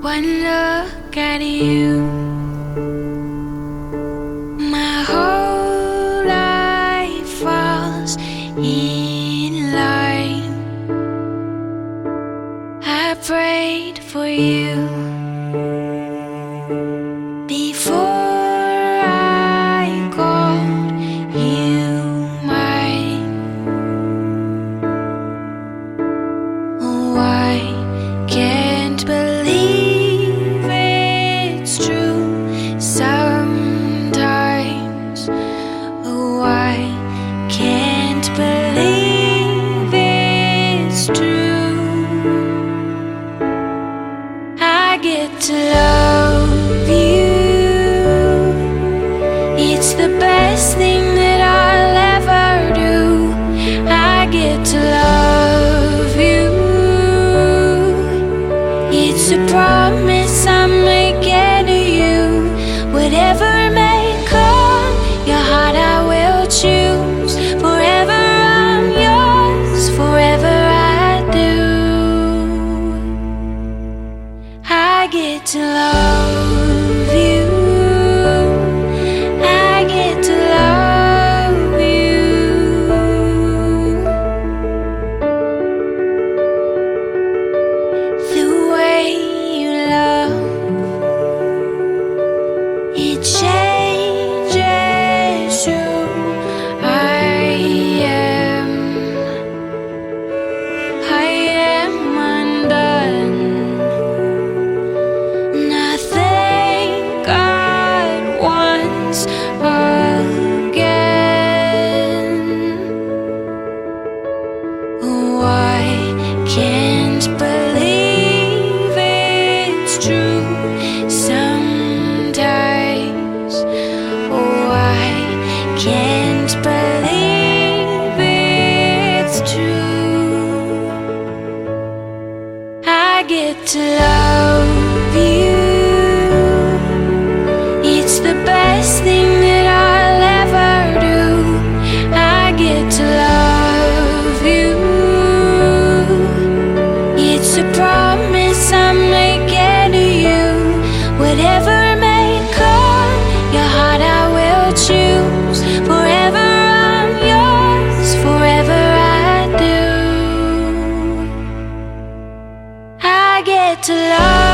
One look at you, my whole life falls in line. I prayed for you before I called you mine. Oh, I can't believe it's true sometimes. Oh, I can't believe it's true. I get to love you. It's the best thing that I'll ever do. I get to love you. It's a promise I'm making to you. Whatever may come, your heart I will choose. Forever I'm yours, forever I do. I get to love you. I get to love you. The way you love, it changes who I am. I am undone, and I thank God once again. Oh, I can't believe it's true sometimes. Oh, I can't believe it's true. I get to love you. It's the best thing that I'll ever do. I get to love you. It's a promise I'm making to you. Whatever may come, your heart I will choose. Forever I'm yours, forever I do. I get to love